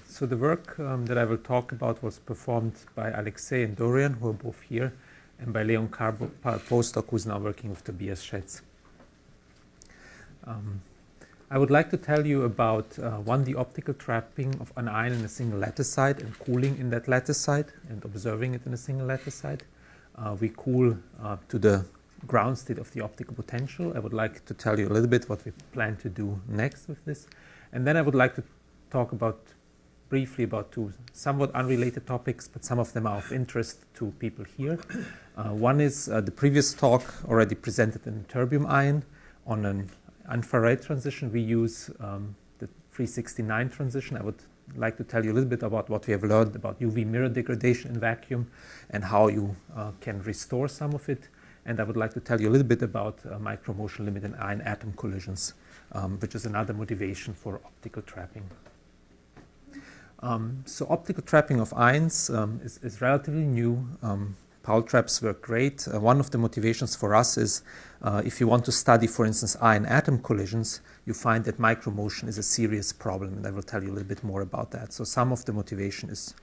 So the work that I will talk about was performed by Alexei and Dorian, who are both here, and by Leon Carbo, postdoc, who is now working with Tobias Schätz. I would like to tell you about the optical trapping of an ion in a single lattice site and cooling in that lattice site and observing it in a single lattice site. We cool to the ground state of the optical potential. I would like to tell you a little bit what we plan to do next with this. And then I would like to talk briefly about two somewhat unrelated topics, but some of them are of interest to people here. One is the previous talk already presented an terbium ion on an infrared transition. We use the 369 transition. I would like to tell you a little bit about what we have learned about UV mirror degradation in vacuum and how you can restore some of it. And I would like to tell you a little bit about micromotion limit and ion atom collisions, which is another motivation for optical trapping. So optical trapping of ions is relatively new. Paul traps work great. One of the motivations for us is if you want to study, for instance, ion atom collisions, you find that micromotion is a serious problem, and I will tell you a little bit more about that. So some of the motivation is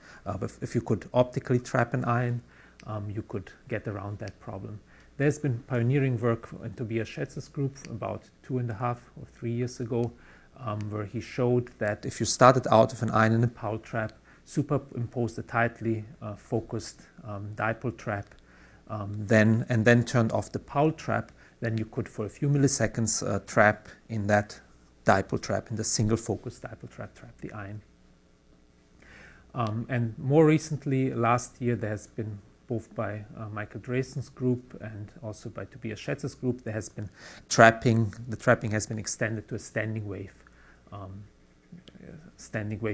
if you could optically trap an ion, you could get around that problem. There's been pioneering work in Tobias Schätz's group about 2.5 or 3 years ago, where he showed that if you started out with an ion in a Paul trap, superimposed a tightly focused dipole trap, and then turned off the Paul trap, then you could, for a few milliseconds, trap in that dipole trap, in the single focus dipole trap the ion. And more recently, last year, there has been, both by Michael Dreesen's group and also by Tobias Schätz's group, there has been trapping. The trapping has been extended to a standing wave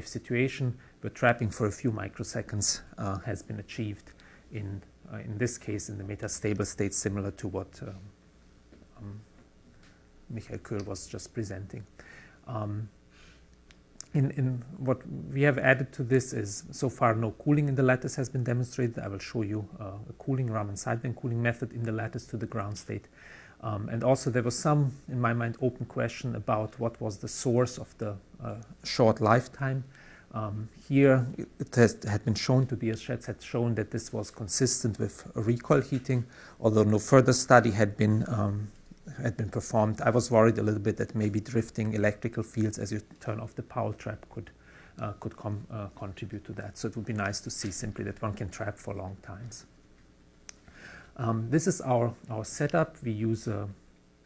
situation, where trapping for a few microseconds has been achieved in this case in the metastable state, similar to what Michael Köhl was just presenting. In what we have added to this is, so far no cooling in the lattice has been demonstrated. I will show you a cooling, Raman sideband cooling method in the lattice to the ground state. And also there was some, in my mind, open question about what was the source of the short lifetime. Here it had been shown, Tobias Schätz had shown that this was consistent with recoil heating, although no further study had been performed. I was worried a little bit that maybe drifting electrical fields as you turn off the Paul trap could contribute to that. So it would be nice to see simply that one can trap for long times. This is our setup. We use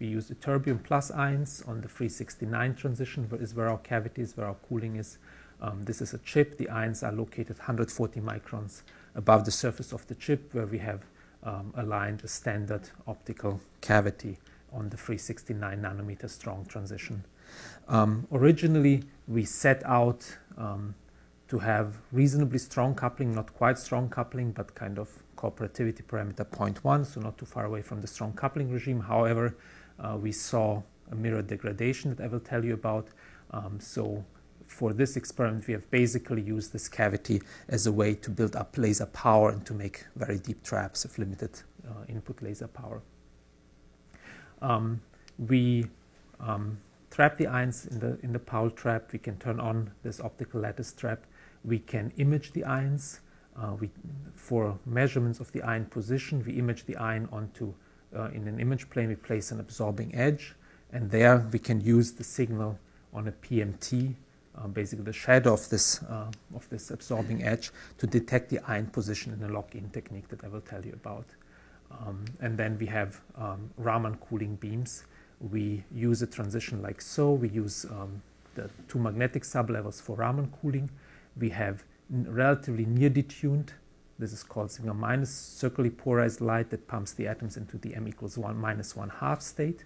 terbium plus ions on the 369 transition, where our cavity is, where our cooling is. This is a chip. The ions are located 140 microns above the surface of the chip, where we have aligned a standard optical cavity on the 369 nanometer strong transition. Originally, we set out to have reasonably strong coupling, not quite strong coupling, but kind of cooperativity parameter 0.1, so not too far away from the strong coupling regime. However, we saw a mirror degradation that I will tell you about. So for this experiment, we have basically used this cavity as a way to build up laser power and to make very deep traps of limited input laser power. We trap the ions in the Paul trap. We can turn on this optical lattice trap. We can image the ions. For measurements of the ion position, we image the ion onto, in an image plane, we place an absorbing edge, and there we can use the signal on a PMT, basically the shadow of this absorbing edge, to detect the ion position in a lock-in technique that I will tell you about. And then we have Raman cooling beams. We use a transition like so. We use the two magnetic sublevels for Raman cooling. We have relatively near detuned, this is called sigma minus, circularly polarized light that pumps the atoms into the m equals 1 minus 1/2 state.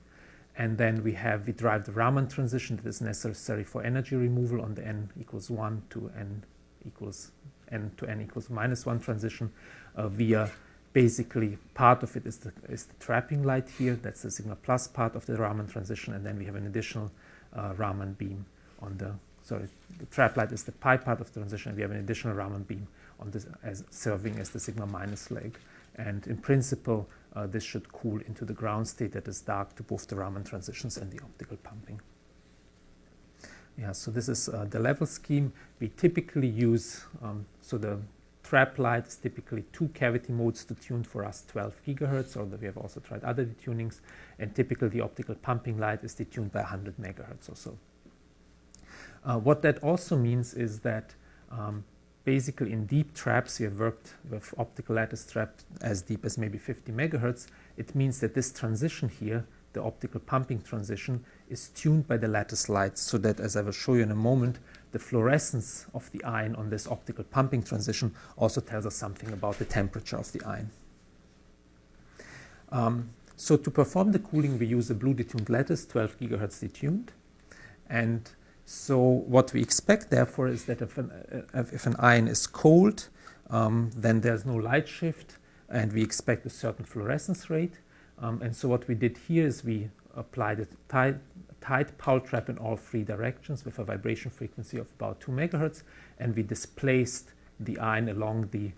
And then we drive the Raman transition that is necessary for energy removal on the n equals 1 to n equals minus 1 transition via basically part of it is the trapping light here. That's the sigma plus part of the Raman transition. And then we have an additional Raman beam on the trap light is the pi part of the transition, and we have an additional Raman beam on this as serving as the sigma minus leg. And in principle, this should cool into the ground state that is dark to both the Raman transitions and the optical pumping. Yeah, so this is the level scheme. We typically use, so the trap light is typically 2 cavity modes to tune for us 12 gigahertz, although we have also tried other detunings, and typically the optical pumping light is detuned by 100 megahertz or so. What that also means is that basically in deep traps, we have worked with optical lattice traps as deep as maybe 50 megahertz. It means that this transition here, the optical pumping transition, is tuned by the lattice light, so that, as I will show you in a moment, the fluorescence of the ion on this optical pumping transition also tells us something about the temperature of the ion. So to perform the cooling, we use a blue detuned lattice, 12 gigahertz detuned. And so what we expect, therefore, is that if an ion is cold, then there's no light shift, and we expect a certain fluorescence rate. And so what we did here is we applied a tight Paul trap in all 3 directions with a vibration frequency of about 2 megahertz, and we displaced the ion along the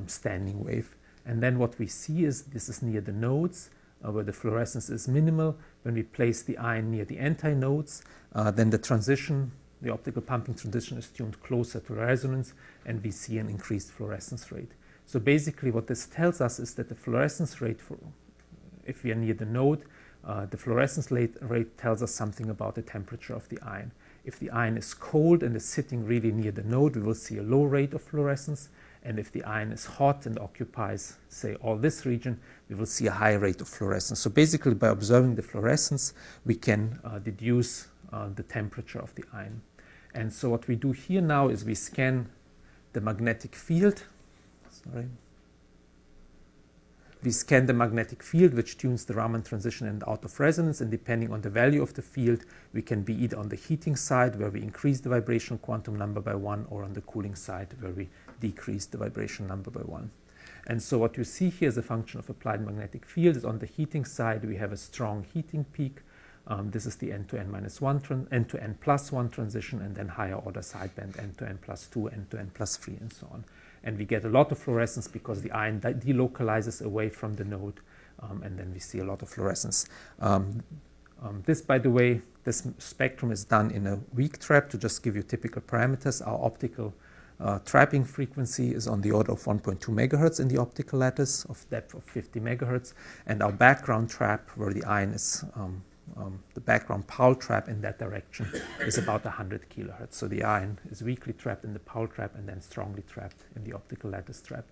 standing wave. And then what we see is this is near the nodes, where the fluorescence is minimal. When we place the ion near the antinodes, then the transition, the optical pumping transition, is tuned closer to resonance, and we see an increased fluorescence rate. So basically what this tells us is that the fluorescence rate, if we are near the node, the fluorescence rate tells us something about the temperature of the ion. If the ion is cold and is sitting really near the node, we will see a low rate of fluorescence. And if the ion is hot and occupies, say, all this region, we will see a high rate of fluorescence. So basically, by observing the fluorescence, we can deduce the temperature of the ion. And so what we do here now is we scan the magnetic field. We scan the magnetic field, which tunes the Raman transition and out of resonance, and depending on the value of the field, we can be either on the heating side, where we increase the vibrational quantum number by 1, or on the cooling side, where we decrease the vibration number by 1. And so what you see here is a function of applied magnetic field. Is on the heating side, we have a strong heating peak. This is the n to n-1, n to n plus 1 transition, and then higher order sideband, n to n plus 2, n to n plus 3, and so on. And we get a lot of fluorescence because the ion delocalizes away from the node, and then we see a lot of fluorescence. This, by the way, this spectrum is done in a weak trap. To just give you typical parameters, our optical trapping frequency is on the order of 1.2 megahertz in the optical lattice of depth of 50 megahertz, and our background trap, where the ion is the background Paul trap in that direction, is about 100 kilohertz. So the ion is weakly trapped in the Paul trap and then strongly trapped in the optical lattice trap.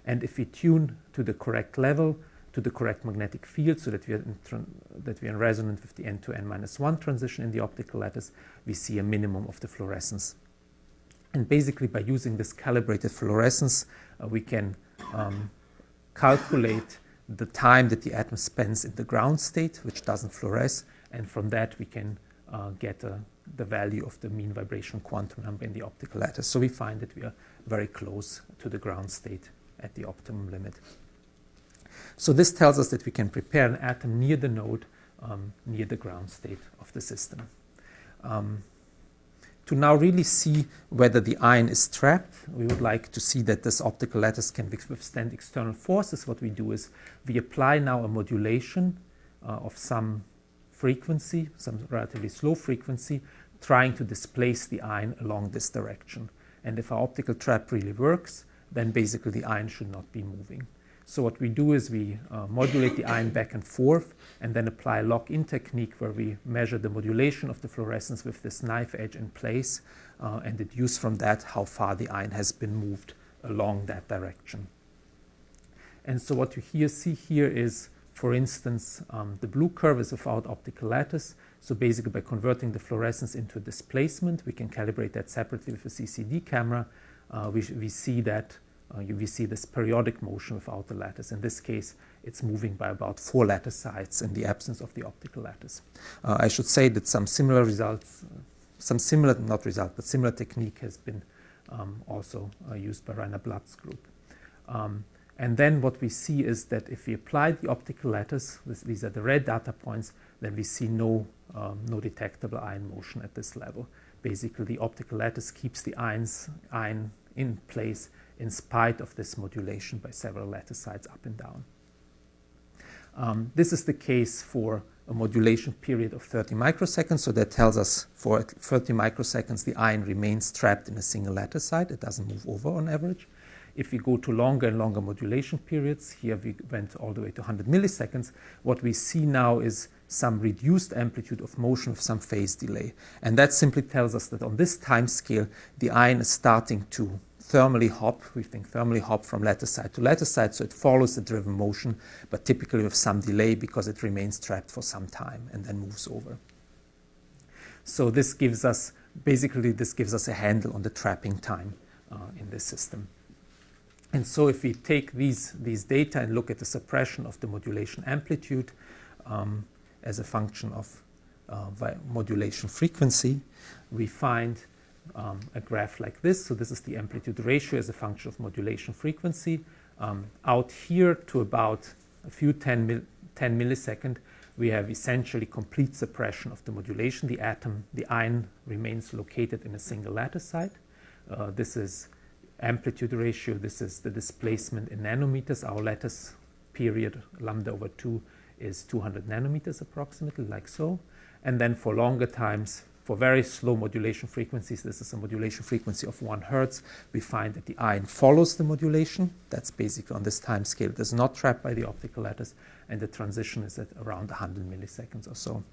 And if we tune to the correct level, to the correct magnetic field, so that we are in resonance with the n to n-1 transition in the optical lattice, we see a minimum of the fluorescence. And basically, by using this calibrated fluorescence, we can calculate the time that the atom spends in the ground state, which doesn't fluoresce, and from that we can get the value of the mean vibration quantum number in the optical lattice. So we find that we are very close to the ground state at the optimum limit. So this tells us that we can prepare an atom near the node, near the ground state of the system. To now really see whether the ion is trapped, we would like to see that this optical lattice can withstand external forces. What we do is we apply now a modulation of some frequency, some relatively slow frequency, trying to displace the ion along this direction. And if our optical trap really works, then basically the ion should not be moving. So what we do is we modulate the ion back and forth, and then apply a lock-in technique where we measure the modulation of the fluorescence with this knife edge in place, and deduce from that how far the ion has been moved along that direction. And so what you see here is, for instance, the blue curve is without optical lattice. So basically, by converting the fluorescence into a displacement, we can calibrate that separately with a CCD camera. We see that we see this periodic motion without the lattice. In this case, it's moving by about 4 lattice sites in the absence of the optical lattice. I should say that some similar technique has been also used by Rainer Blatt's group. And then what we see is that if we apply the optical lattice, these are the red data points, then we see no detectable ion motion at this level. Basically, the optical lattice keeps the ion in place in spite of this modulation by several lattice sites up and down. This is the case for a modulation period of 30 microseconds. So that tells us for 30 microseconds the ion remains trapped in a single lattice site. It doesn't move over on average. If we go to longer and longer modulation periods, here we went all the way to 100 milliseconds, what we see now is some reduced amplitude of motion with some phase delay. And that simply tells us that on this time scale, the ion is starting to thermally hop. We think thermally hop from lattice site to lattice site, so it follows the driven motion, but typically with some delay because it remains trapped for some time and then moves over. So this gives us, basically this gives us a handle on the trapping time in this system. And so if we take these data and look at the suppression of the modulation amplitude as a function of modulation frequency, we find a graph like this. So this is the amplitude ratio as a function of modulation frequency. Out here to about a few 10 millisecond, we have essentially complete suppression of the modulation. The ion remains located in a single lattice site. This is amplitude ratio. This is the displacement in nanometers. Our lattice period, lambda over 2, is 200 nanometers approximately, like so. And then for longer times, for very slow modulation frequencies, this is a modulation frequency of 1 Hertz, we find that the ion follows the modulation. That's basically on this time scale. It is not trapped by the optical lattice, and the transition is at around 100 milliseconds or so.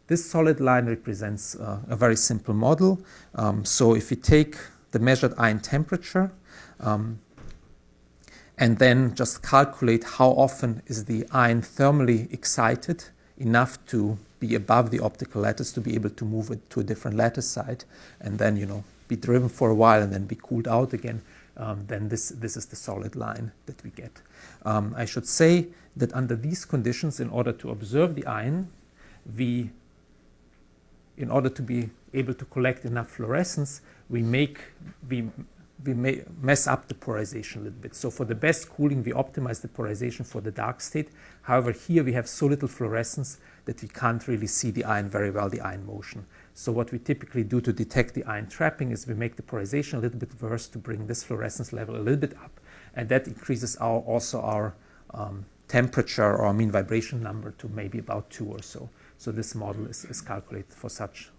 This solid line represents a very simple model. So if we take the measured ion temperature and then just calculate how often is the ion thermally excited enough to be above the optical lattice to be able to move it to a different lattice site and then, be driven for a while and then be cooled out again, then this is the solid line that we get. I should say that under these conditions, in order to observe the ion, in order to be able to collect enough fluorescence, we may mess up the polarization a little bit. So for the best cooling, we optimize the polarization for the dark state. However, here we have so little fluorescence that we can't really see the ion very well, the ion motion. So what we typically do to detect the ion trapping is we make the polarization a little bit worse to bring this fluorescence level a little bit up. And that increases also our temperature or mean vibration number to maybe about 2 or so. So this model is calculated for such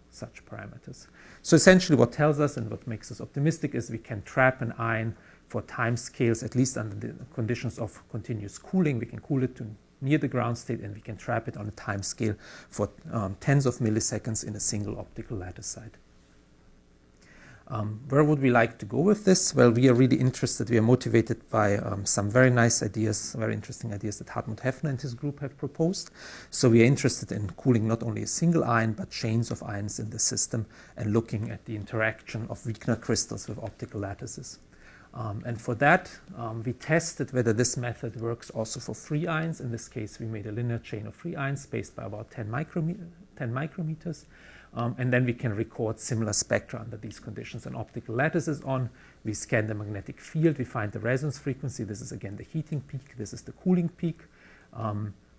parameters. So essentially what tells us and what makes us optimistic is we can trap an ion for time scales, at least under the conditions of continuous cooling. We can cool it to near the ground state, and we can trap it on a time scale for tens of milliseconds in a single optical lattice site. Where would we like to go with this? Well, we are really interested, we are motivated by some very nice ideas, very interesting ideas that Hartmut Heffner and his group have proposed. So we are interested in cooling not only a single ion, but chains of ions in the system and looking at the interaction of Wigner crystals with optical lattices. And for that, we tested whether this method works also for free ions. In this case, we made a linear chain of free ions spaced by about 10 micrometers. And then we can record similar spectra under these conditions. An optical lattice is on. We scan the magnetic field. We find the resonance frequency. This is again the heating peak. This is the cooling peak.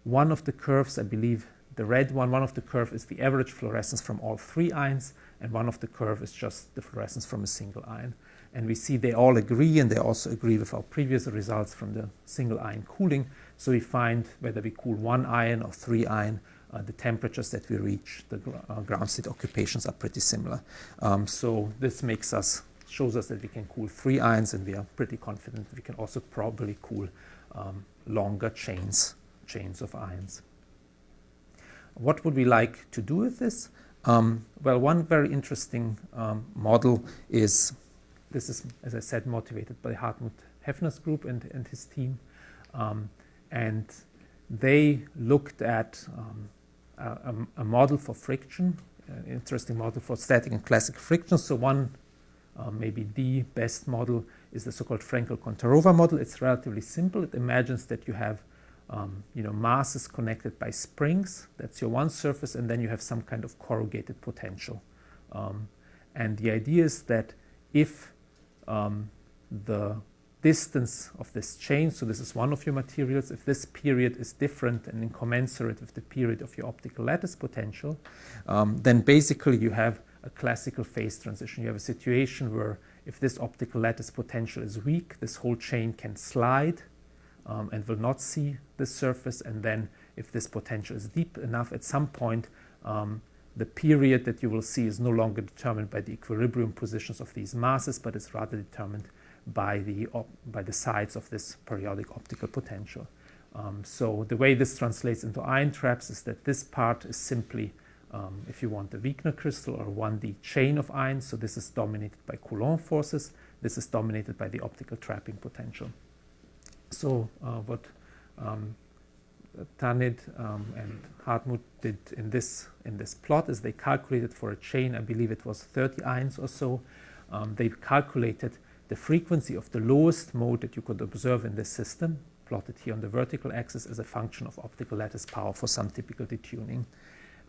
One of the curves, I believe the red one of the curve is the average fluorescence from all 3 ions, and one of the curve is just the fluorescence from a single ion. And we see they all agree, and they also agree with our previous results from the single ion cooling. So we find whether we cool 1 ion or 3 ion, the temperatures that we reach, the ground state occupations are pretty similar. So this shows us that we can cool 3 ions, and we are pretty confident we can also probably cool longer chains of ions. What would we like to do with this? Well, one very interesting model is, this is, as I said, motivated by Hartmut Heffner's group and his team. And they looked at a model for friction, an interesting model for static and classical friction. So one, maybe the best model is the so-called Frenkel-Kontarova model. It's relatively simple. It imagines that you have masses connected by springs. That's your one surface, and then you have some kind of corrugated potential. And the idea is that if the distance of this chain, so this is one of your materials, if this period is different and incommensurate with the period of your optical lattice potential, then basically you have a classical phase transition. You have a situation where if this optical lattice potential is weak, this whole chain can slide and will not see the surface, and then if this potential is deep enough, at some point the period that you will see is no longer determined by the equilibrium positions of these masses, but is rather determined by the sides of this periodic optical potential. So the way this translates into ion traps is that this part is simply, if you want, a Wigner crystal or 1D chain of ions. So this is dominated by Coulomb forces. This is dominated by the optical trapping potential. So what Tanit and Hartmut did in this plot is they calculated for a chain, I believe it was 30 ions or so, they calculated the frequency of the lowest mode that you could observe in this system, plotted here on the vertical axis as a function of optical lattice power for some typical detuning.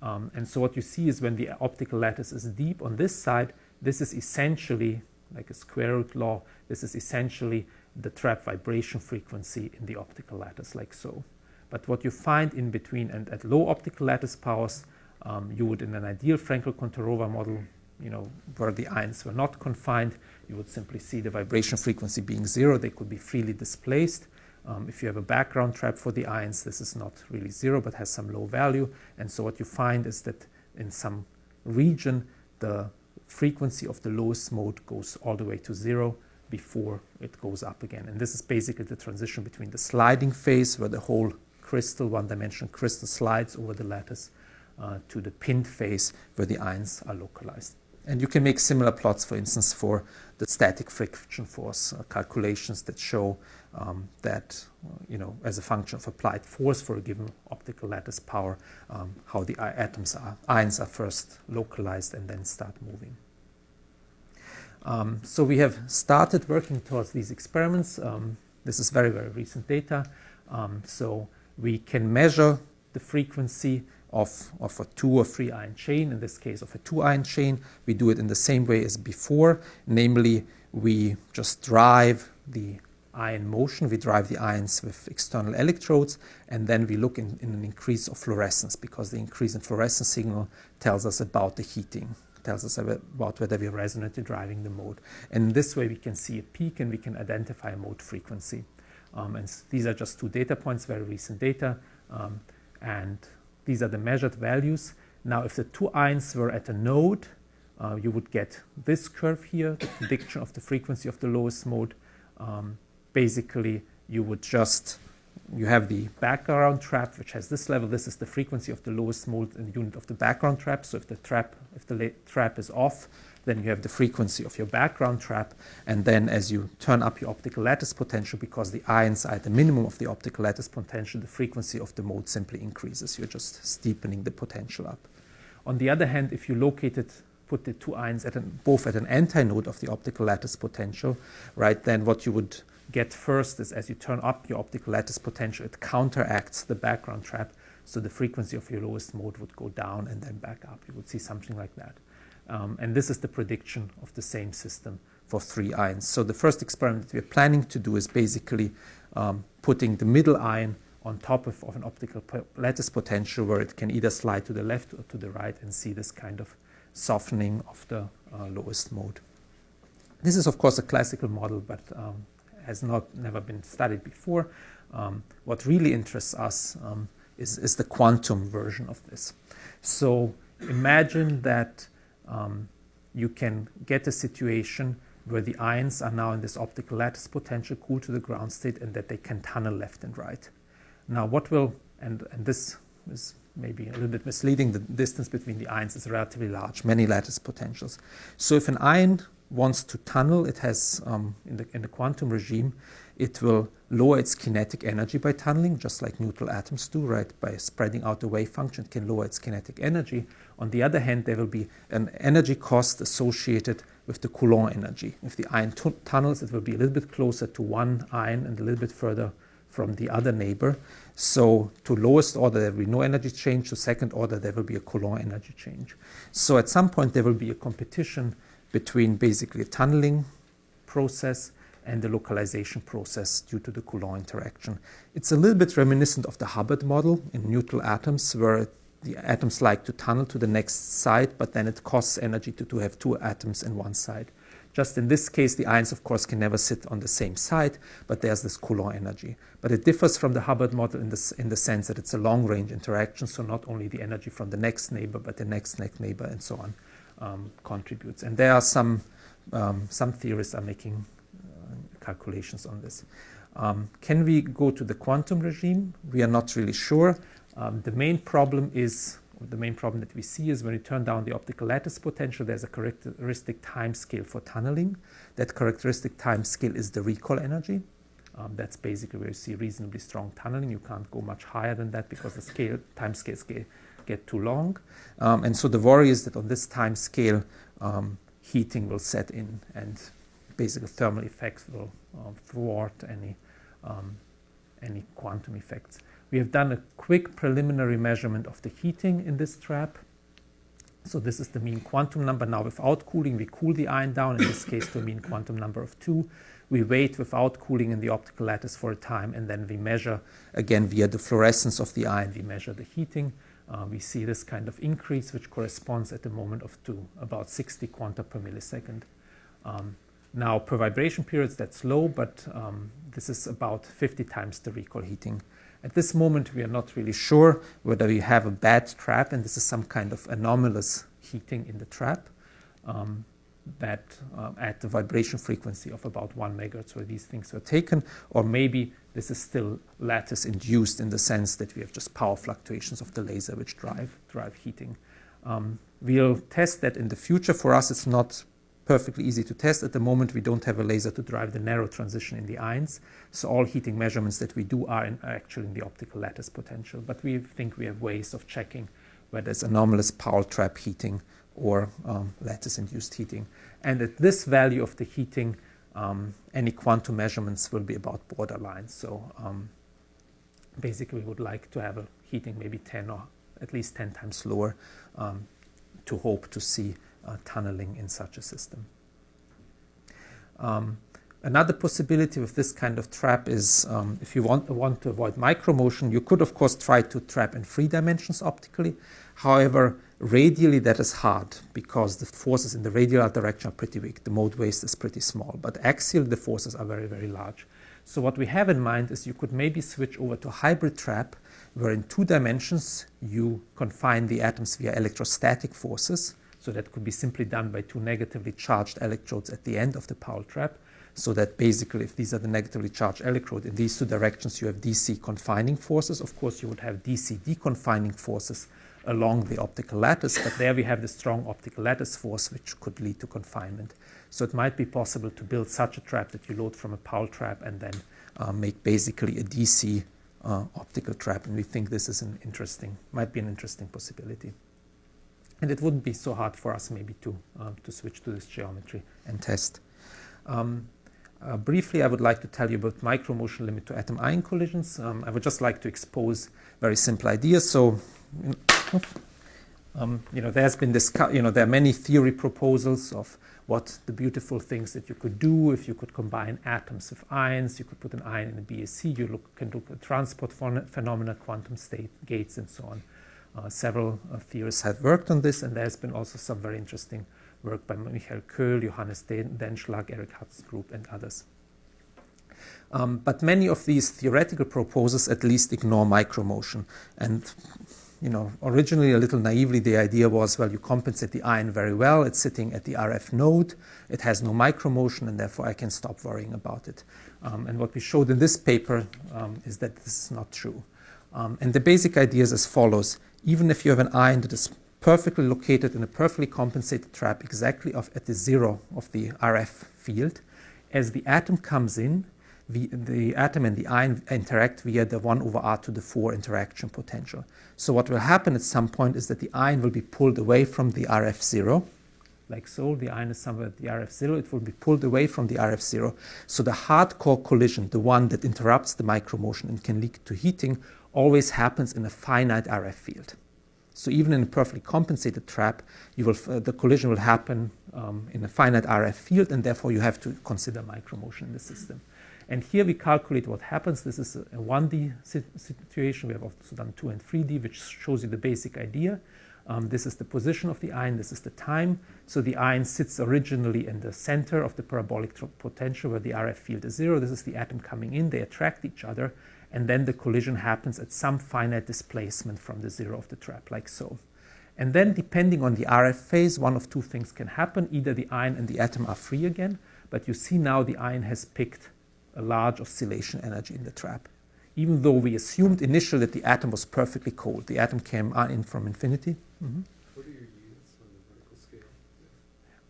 And so what you see is when the optical lattice is deep on this side, this is essentially, like a square root law, this is essentially the trap vibration frequency in the optical lattice, like so. But what you find in between and at low optical lattice powers, you would, in an ideal Frenkel-Kontarova model, where the ions were not confined, you would simply see the vibration frequency being 0. They could be freely displaced. If you have a background trap for the ions, this is not really 0, but has some low value. And so what you find is that in some region, the frequency of the lowest mode goes all the way to 0 before it goes up again. And this is basically the transition between the sliding phase, where the whole crystal, one-dimensional crystal, slides over the lattice, to the pinned phase, where the ions are localized. And you can make similar plots, for instance, for the static friction force calculations that show that, as a function of applied force for a given optical lattice power, how the ions are first localized and then start moving. So we have started working towards these experiments. This is very, very recent data. So we can measure the frequency of a 2 or 3 ion chain, in this case of a 2 ion chain. We do it in the same way as before, namely we just drive the ion motion, we drive the ions with external electrodes, and then we look in an increase of fluorescence, because the increase in fluorescence signal tells us about the heating, tells us about whether we're resonantly driving the mode. And in this way we can see a peak and we can identify a mode frequency. And these are just 2 data points, very recent data, and these are the measured values. Now, if the 2 ions were at a node, you would get this curve here, the prediction of the frequency of the lowest mode. Basically, you have the background trap, which has this level. This is the frequency of the lowest mode in the unit of the background trap. So if the trap is off, then you have the frequency of your background trap. And then as you turn up your optical lattice potential, because the ions are at the minimum of the optical lattice potential, the frequency of the mode simply increases. You're just steepening the potential up. On the other hand, if you put the 2 ions both at an antinode of the optical lattice potential, right, then what you would get first is, as you turn up your optical lattice potential, it counteracts the background trap. So the frequency of your lowest mode would go down and then back up. You would see something like that. And this is the prediction of the same system for 3 ions. So the first experiment that we're planning to do is basically putting the middle ion on top of an optical lattice potential, where it can either slide to the left or to the right, and see this kind of softening of the lowest mode. This is, of course, a classical model, but has never been studied before. What really interests us is the quantum version of this. So imagine that you can get a situation where the ions are now in this optical lattice potential, cool to the ground state, and that they can tunnel left and right. Now and this is maybe a little bit misleading, the distance between the ions is relatively large, many lattice potentials. So if an ion wants to tunnel, it has, in the quantum regime, it will lower its kinetic energy by tunneling, just like neutral atoms do, right? By spreading out the wave function, it can lower its kinetic energy. On the other hand, there will be an energy cost associated with the Coulomb energy. If the ion tunnels, it will be a little bit closer to one ion and a little bit further from the other neighbor. So to lowest order, there will be no energy change. To second order, there will be a Coulomb energy change. So at some point, there will be a competition between basically a tunneling process and the localization process due to the Coulomb interaction. It's a little bit reminiscent of the Hubbard model in neutral atoms, where the atoms like to tunnel to the next side, but then it costs energy to have 2 atoms in one side. Just in this case, the ions, of course, can never sit on the same side, but there's this Coulomb energy. But it differs from the Hubbard model in the sense that it's a long-range interaction, so not only the energy from the next neighbor, but the next neighbor, and so on, contributes. And there are some theorists are making calculations on this. Can we go to the quantum regime? We are not really sure. The main problem that we see is when you turn down the optical lattice potential, there's a characteristic time scale for tunneling. That characteristic time scale is the recoil energy. That's basically where you see reasonably strong tunneling. You can't go much higher than that because the time scales get too long. And so the worry is that on this time scale, heating will set in, and basically thermal effects will thwart any quantum effects. We have done a quick preliminary measurement of the heating in this trap. So this is the mean quantum number. Now without cooling, we cool the ion down, in this case to a mean quantum number of 2. We wait without cooling in the optical lattice for a time, and then we measure, again via the fluorescence of the ion, we measure the heating. We see this kind of increase, which corresponds at the moment of 2, about 60 quanta per millisecond. Now per vibration periods, that's low, but this is about 50 times the recoil heating. At this moment, we are not really sure whether we have a bad trap, and this is some kind of anomalous heating in the trap that at the vibration frequency of about 1 megahertz where these things were taken, or maybe this is still lattice induced in the sense that we have just power fluctuations of the laser which drive heating. We'll test that in the future. For us, it's not perfectly easy to test. At the moment, we don't have a laser to drive the narrow transition in the ions, so all heating measurements that we do are actually in the optical lattice potential, but we think we have ways of checking whether it's anomalous Powell trap heating or lattice-induced heating. And at this value of the heating, any quantum measurements will be about borderline. So basically, we would like to have a heating maybe 10 or at least 10 times lower to hope to see tunneling in such a system. Another possibility with this kind of trap is if you want to avoid micromotion, you could of course try to trap in 3 dimensions optically. However, radially that is hard because the forces in the radial direction are pretty weak. The mode waste is pretty small, but axially the forces are very, very large. So what we have in mind is you could maybe switch over to a hybrid trap where in 2 dimensions you confine the atoms via electrostatic forces. So that could be simply done by 2 negatively charged electrodes at the end of the Powell trap. So that basically, if these are the negatively charged electrode, in these 2 directions you have DC confining forces. Of course, you would have DC deconfining forces along the optical lattice, but there we have the strong optical lattice force, which could lead to confinement. So it might be possible to build such a trap that you load from a Powell trap and then make basically a DC optical trap. And we think this is might be an interesting possibility. And it wouldn't be so hard for us maybe to switch to this geometry and test. Briefly, I would like to tell you about micromotion limit to atom-ion collisions. I would just like to expose very simple ideas. So, there's been there are many theory proposals of what the beautiful things that you could do if you could combine atoms with ions. You could put an ion in a BSC. You can look at transport phenomena, quantum state gates, and so on. Several theorists have worked on this, and there's been also some very interesting work by Michael Köhl, Johannes Denschlag, Eric Hutz's group, and others. But many of these theoretical proposals at least ignore micromotion. And originally a little naively, the idea was, well, you compensate the ion very well. It's sitting at the RF node. It has no micromotion, and therefore I can stop worrying about it. And what we showed in this paper is that this is not true. And the basic idea is as follows. Even if you have an ion that is perfectly located in a perfectly compensated trap exactly at the 0 of the RF field, as the atom comes in, the atom and the ion interact via the 1 over r to the 4 interaction potential. So what will happen at some point is that the ion will be pulled away from the RF 0, like so. The ion is somewhere at the RF 0. It will be pulled away from the RF 0. So the hardcore collision, the one that interrupts the micromotion and can lead to heating, always happens in a finite RF field. So even in a perfectly compensated trap, the collision will happen in a finite RF field, and therefore you have to consider micromotion in the system. And here we calculate what happens. This is a 1D situation. We have also done 2 and 3D, which shows you the basic idea. This is the position of the ion, this is the time. So the ion sits originally in the center of the parabolic potential where the RF field is 0. This is the atom coming in, they attract each other, and then the collision happens at some finite displacement from the 0 of the trap, like so. And then depending on the RF phase, one of two things can happen. Either the ion and the atom are free again, but you see now the ion has picked a large oscillation energy in the trap. Even though we assumed initially that the atom was perfectly cold. The atom came in from infinity. Mm-hmm. What are your units on the vertical scale?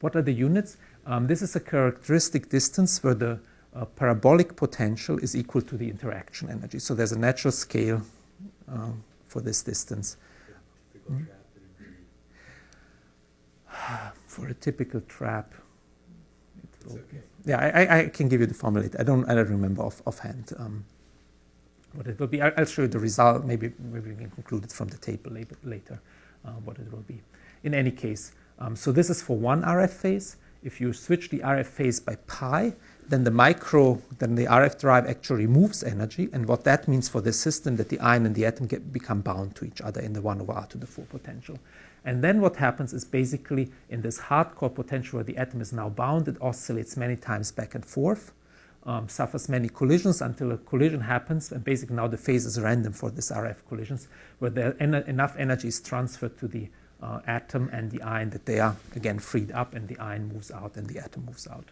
What are the units? This is a characteristic distance where the parabolic potential is equal to the interaction energy. So there's a natural scale for this distance. Mm-hmm. For a typical trap, it will okay. Yeah, I can give you the formula. I don't remember offhand what it will be. I'll show you the result. Maybe we can conclude it from the table later what it will be. In any case, so this is for one RF phase. If you switch the RF phase by pi, then the RF drive actually moves energy, and what that means for the system that the ion and the atom become bound to each other in the 1/r⁴ potential. And then what happens is basically in this hardcore potential where the atom is now bound, it oscillates many times back and forth, suffers many collisions until a collision happens, and basically now the phase is random for these RF collisions, where enough energy is transferred to the atom and the ion that they are again freed up, and the ion moves out and the atom moves out.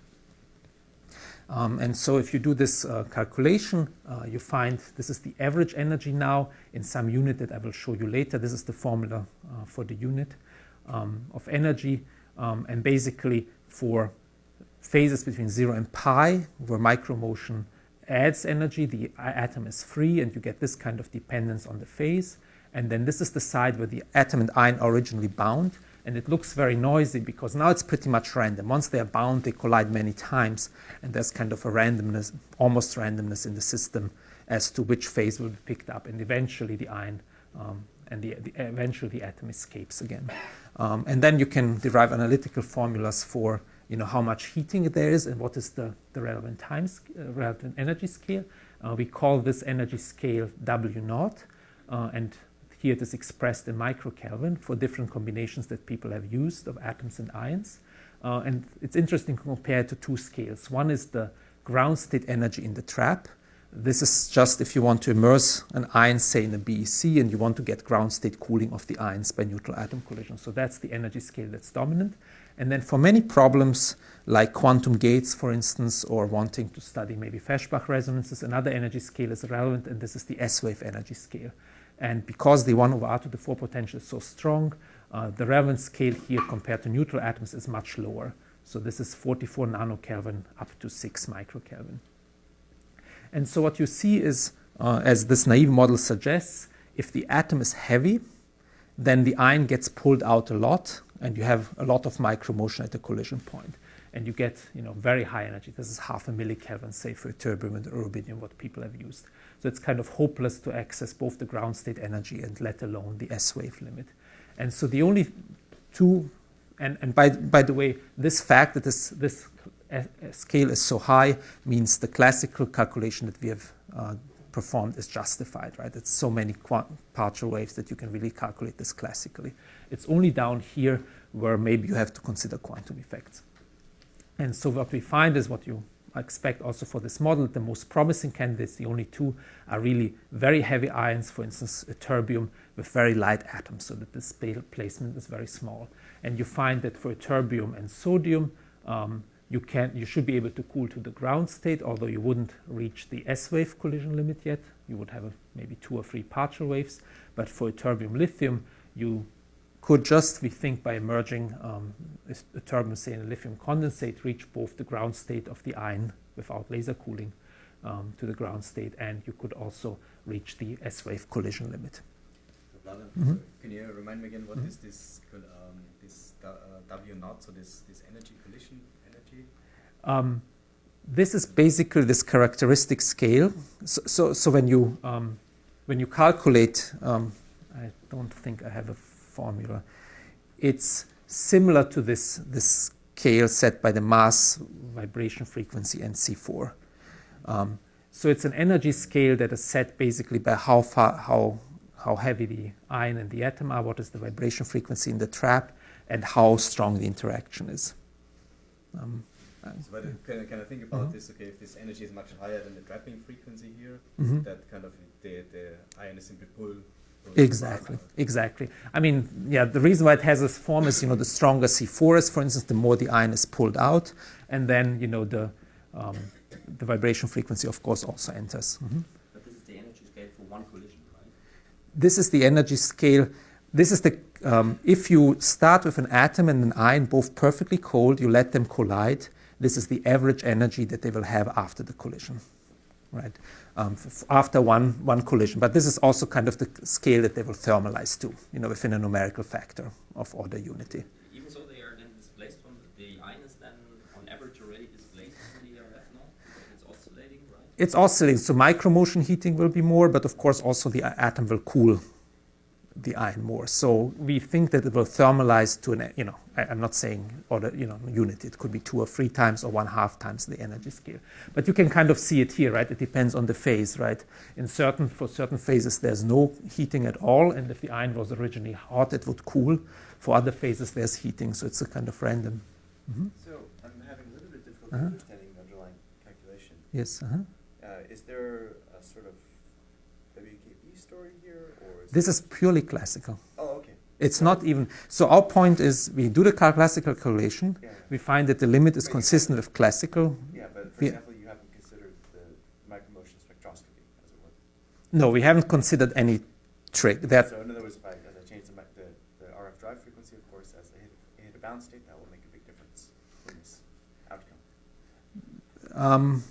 And so if you do this calculation, you find this is the average energy now in some unit that I will show you later. This is the formula for the unit of energy. And basically for phases between 0 and pi, where micromotion adds energy, the atom is free, and you get this kind of dependence on the phase. And then this is the side where the atom and ion are originally bound. And it looks very noisy because now it's pretty much random. Once they are bound, they collide many times, and there's kind of a randomness, almost randomness in the system as to which phase will be picked up. And eventually the ion and eventually the atom escapes again. And then you can derive analytical formulas for how much heating there is and what is the relevant relevant energy scale. We call this energy scale W0, and here it is expressed in microkelvin for different combinations that people have used of atoms and ions. And it's interesting to compare to two scales. One is the ground state energy in the trap. This is just if you want to immerse an ion, say, in a BEC, and you want to get ground state cooling of the ions by neutral atom collision. So that's the energy scale that's dominant. And then for many problems, like quantum gates, for instance, or wanting to study maybe Feshbach resonances, another energy scale is relevant, and this is the S-wave energy scale. And because the 1/r⁴ potential is so strong, the relevant scale here compared to neutral atoms is much lower. So this is 44 nanokelvin up to 6 microkelvin. And so what you see is, as this naive model suggests, if the atom is heavy, then the ion gets pulled out a lot, and you have a lot of micromotion at the collision point. And you get very high energy. This is 0.5 millikelvin, say, for terbium and rubidium, what people have used. So it's kind of hopeless to access both the ground state energy and let alone the S-wave limit. And so the only two, and by the way, this fact that this scale is so high means the classical calculation that we have performed is justified, right? It's so many partial waves that you can really calculate this classically. It's only down here where maybe you have to consider quantum effects. And so what we find is what you expect also for this model. The most promising candidates, the only two, are really very heavy ions, for instance, a terbium with very light atoms, so that the placement is very small. And you find that for terbium and sodium, you should be able to cool to the ground state, although you wouldn't reach the S-wave collision limit yet. You would have maybe 2 or 3 partial waves. But for terbium lithium, you could just, we think, by emerging a terbium, say, in a lithium condensate, reach both the ground state of the ion without laser cooling to the ground state, and you could also reach the S-wave collision limit. Vladan, can you remind me again what is this W0, so this energy collision energy? This is basically this characteristic scale. So when you calculate, I don't think I have a formula. It's similar to this scale set by the mass, vibration frequency, and C4. So it's an energy scale that is set basically by how how heavy the ion and the atom are, what is the vibration frequency in the trap, and how strong the interaction is. So can I think about this? Okay, if this energy is much higher than the trapping frequency here, that kind of the ion is simply pulled. Exactly. I mean, yeah, the reason why it has this form is, the stronger C4 is, for instance, the more the ion is pulled out, and then, the vibration frequency, of course, also enters. But this is the energy scale for one collision, right? This is the energy scale. This is the, if you start with an atom and an ion, both perfectly cold, you let them collide, this is the average energy that they will have after the collision, right? After one collision. But this is also kind of the scale that they will thermalize to, within a numerical factor of order unity. Even so, they are then displaced from the ion is then on average already displaced from the ethanol? It's oscillating, right? It's oscillating, so micromotion heating will be more, but of course also the atom will cool the ion more. So we think that it will thermalize to an, I'm not saying order, unity. It could be 2 or 3 times or 1/2 times the energy scale. But you can kind of see it here, right? It depends on the phase, right? For certain phases, there's no heating at all. And if the ion was originally hot, it would cool. For other phases, there's heating. So it's a kind of random. So I'm having a little bit difficulty understanding the underlying calculation. Yes. Is there a sort of WKB story here, or This is purely classical. Oh, okay. It's not even, so our point is we do the classical calculation, we find that the limit is consistent with classical. Yeah, but for example, you haven't considered the micromotion spectroscopy, as it were. No, we haven't considered any trick. So in other words, as I change the RF drive frequency, of course, as I hit a bound state, that will make a big difference in this outcome.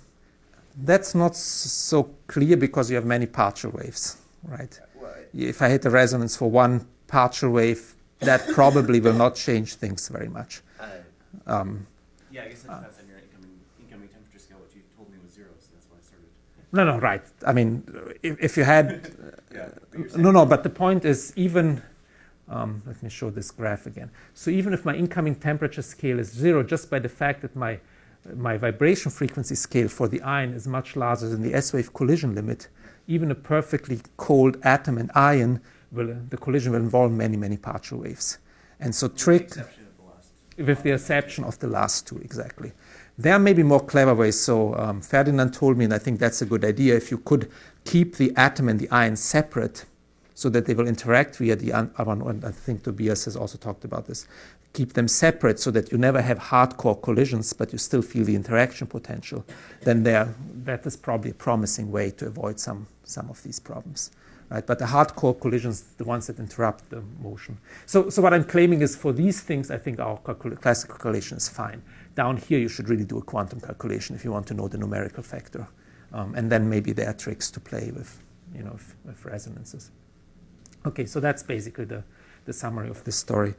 That's not so clear because you have many partial waves, right? If I hit a resonance for one partial wave, that probably will not change things very much. Yeah, I guess it depends on your incoming temperature scale. What you told me was 0, so that's why I started. No, right. I mean, if you had... No, but the point is even... let me show this graph again. So even if my incoming temperature scale is 0, just by the fact that my vibration frequency scale for the ion is much larger than the S-wave collision limit, even a perfectly cold atom and ion, the collision will involve many, many partial waves. And so with the exception of the last two, exactly. There may be more clever ways. So Ferdinand told me, and I think that's a good idea, if you could keep the atom and the ion separate so that they will interact via the and I think Tobias has also talked about this. Keep them separate so that you never have hardcore collisions, but you still feel the interaction potential, then that is probably a promising way to avoid some of these problems. Right? But the hardcore collisions, the ones that interrupt the motion. So what I'm claiming is for these things, I think our classical calculation is fine. Down here, you should really do a quantum calculation if you want to know the numerical factor. And then maybe there are tricks to play with, with resonances. Okay, so that's basically the summary of this story.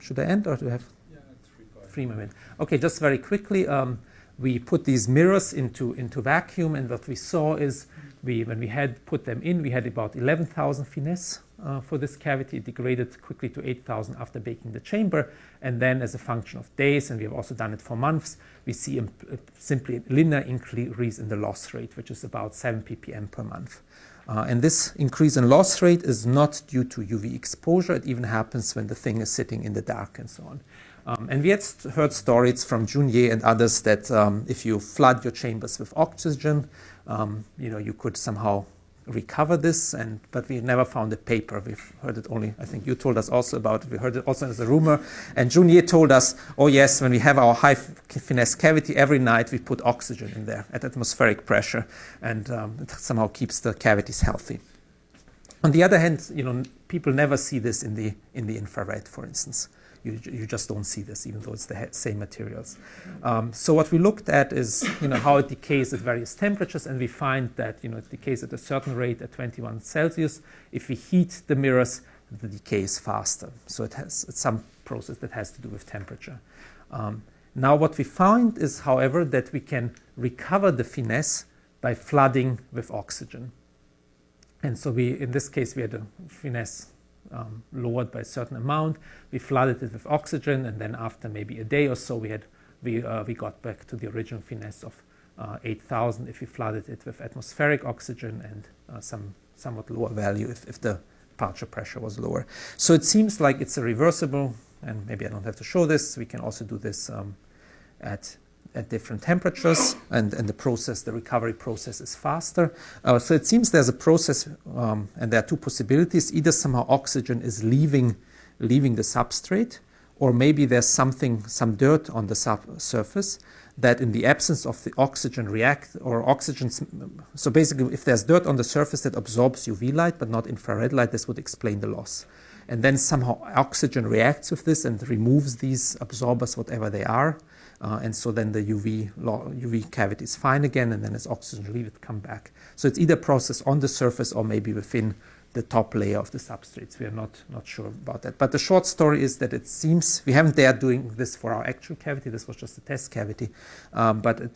Should I end or do I have 3 more minutes? Okay, just very quickly, we put these mirrors into vacuum, and what we saw is when we had put them in, we had about 11,000 Finesse for this cavity. It degraded quickly to 8,000 after baking the chamber, and then as a function of days, and we have also done it for months, we see simply a linear increase in the loss rate, which is about 7 ppm per month. And this increase in loss rate is not due to UV exposure. It even happens when the thing is sitting in the dark and so on. And we had heard stories from Junier and others that if you flood your chambers with oxygen, you could somehow recover this. But we never found a paper. We've heard it only, I think you told us also about it. We heard it also as a rumor. And Junier told us, oh yes, when we have our high finesse cavity, every night we put oxygen in there at atmospheric pressure. And it somehow keeps the cavities healthy. On the other hand, people never see this in the infrared, for instance. You just don't see this, even though it's the same materials. So what we looked at is, how it decays at various temperatures, and we find that, it decays at a certain rate at 21 Celsius. If we heat the mirrors, the decay is faster. So it's some process that has to do with temperature. Now what we find is, however, that we can recover the finesse by flooding with oxygen. And so in this case, we had a finesse lowered by a certain amount. We flooded it with oxygen, and then after maybe a day or so, we got back to the original finesse of 8,000 if we flooded it with atmospheric oxygen and some somewhat lower value if the departure pressure was lower. So it seems like it's a reversible, and maybe I don't have to show this. We can also do this at different temperatures, and the recovery process is faster. So it seems there's a process, and there are two possibilities. Either somehow oxygen is leaving the substrate, or maybe there's some dirt on the surface that in the absence of the oxygen so basically if there's dirt on the surface that absorbs UV light but not infrared light, this would explain the loss. And then somehow oxygen reacts with this and removes these absorbers, whatever they are. And so then the UV cavity is fine again, and then as oxygen leaves, it come back. So it's either process on the surface or maybe within the top layer of the substrates. We are not sure about that. But the short story is that it seems, we haven't dared doing this for our actual cavity, this was just a test cavity. But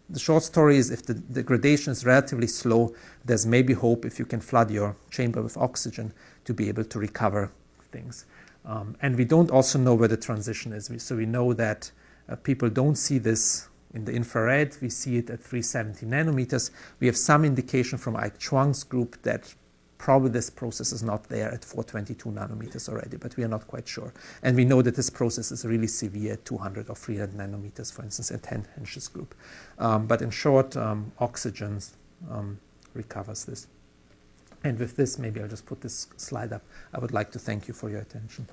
the short story is if the degradation is relatively slow, there's maybe hope if you can flood your chamber with oxygen to be able to recover things. And we don't also know where the transition is. So we know that people don't see this in the infrared. We see it at 370 nanometers. We have some indication from Ike Chuang's group that probably this process is not there at 422 nanometers already, but we are not quite sure. And we know that this process is really severe at 200 or 300 nanometers, for instance, at 10 Hensch's group. But in short, oxygen recovers this. And with this, maybe I'll just put this slide up. I would like to thank you for your attention.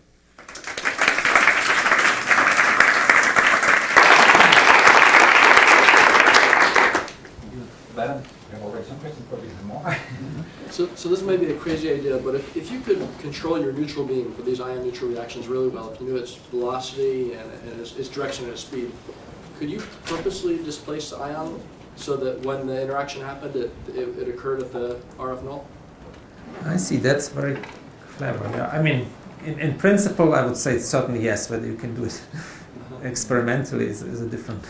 Vladan, you have already some questions, probably more. So this may be a crazy idea, but if you could control your neutral beam for these ion-neutral reactions really well, if you knew its velocity and its direction and its speed, could you purposely displace the ion so that when the interaction happened, it occurred at the RF null? I see. That's very clever. Yeah. I mean, in principle, I would say certainly yes. Whether you can do it experimentally is a different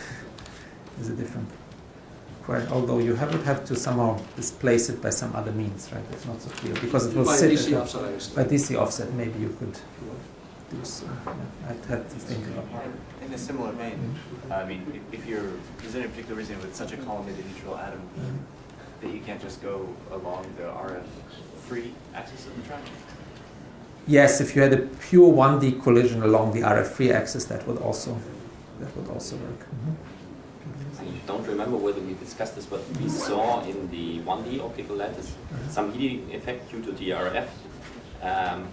question. Although you would have to somehow displace it by some other means, right? It's not so clear because it will by sit DC offset. by DC offset. Maybe you could do so. Yeah, I'd have to think about it. In a similar vein, I mean, if you're, is there any particular reason with such a collimated neutral atom that you can't just go along the RF-free axis of the track? Yes, if you had a pure 1D collision along the RF-free axis, that would also work. Mm-hmm. I don't remember whether we discussed this, but we saw in the 1D optical lattice some heating effect due to the RF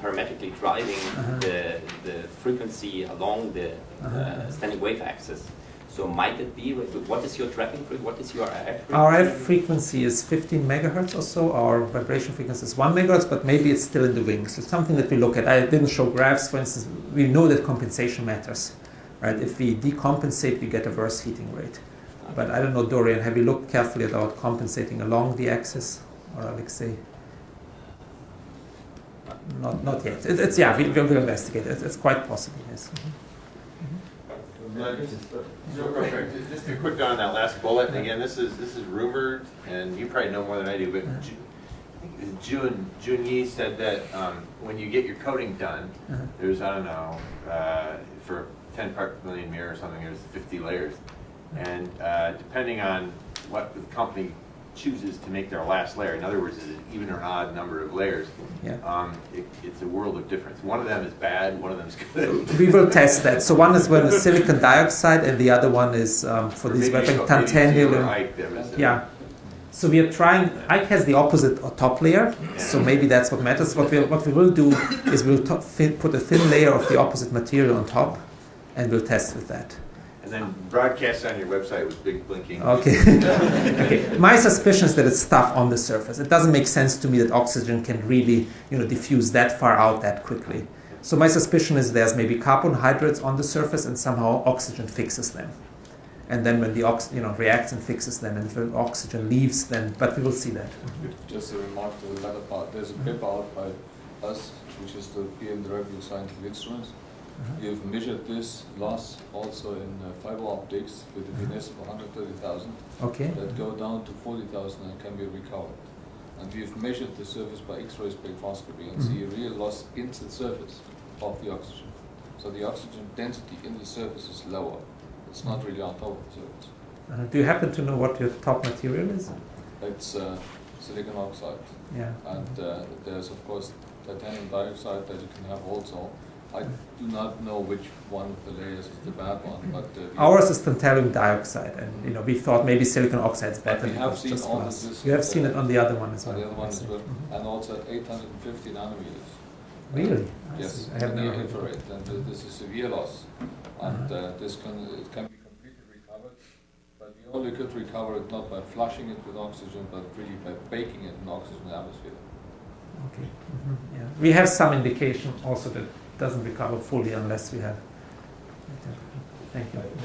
parametrically driving the frequency along the standing wave axis. So might it be, what is your trapping frequency? What is your RF frequency? RF frequency is 15 megahertz or so. Our vibration frequency is 1 megahertz, but maybe it's still in the wings. It's something that we look at. I didn't show graphs, for instance. We know that compensation matters, right? If we decompensate, we get a worse heating rate. But I don't know, Dorian, have you looked carefully about compensating along the axis? Or Alexei? Not yet. It's we'll investigate it. It's quite possible, yes. Just a quick on that last bullet. Again, this is rumored, and you probably know more than I do. But Jun Yi said that when you get your coating done, there's, I don't know, for 10 parts per million mirror or something, there's 50 layers, and depending on what the company chooses to make their last layer, in other words, is an even or odd number of layers, it's a world of difference. One of them is bad, one of them is good. We will test that. So one is with the silicon dioxide, and the other one is for these tantalum. Yeah. So we are trying. Ike has the opposite top layer, so maybe that's what matters. What we will do is we'll put a thin layer of the opposite material on top, and we'll test with that. And then broadcast on your website with big blinking. Okay. Okay. My suspicion is that it's stuff on the surface. It doesn't make sense to me that oxygen can really, diffuse that far out that quickly. So my suspicion is there's maybe carbohydrates on the surface, and somehow oxygen fixes them. And then when the reacts and fixes them, and if the oxygen leaves, then. But we will see that. Just a remark to the latter part. There's a paper out by us, which is the PM Review Scientific Instruments. We have measured this loss also in fiber optics with a Finesse of 130,000 that go down to 40,000 and can be recovered. And we have measured the surface by X-ray spectroscopy and see a real loss in the surface of the oxygen. So the oxygen density in the surface is lower. It's not really on top of the surface. Do you happen to know what your top material is? It's silicon oxide. Yeah. And there's of course titanium dioxide that you can have also. I do not know which one of the layers is the bad one, but Ours is tantalum dioxide, and we thought maybe silicon oxide is better. we have because seen just all glass. this. You have seen it on the other one as well. on the other one I as see. well, Mhm. and also at 850 nanometers. Really? I Yes, see. I in have the never heard of infrared, it. and this is severe loss, and Uh-huh. it can be completely recovered, but we only could recover it not by flushing it with oxygen, but really by baking it in oxygen atmosphere. Okay. Yeah. We have some indication also that it doesn't recover fully unless we have. Thank you.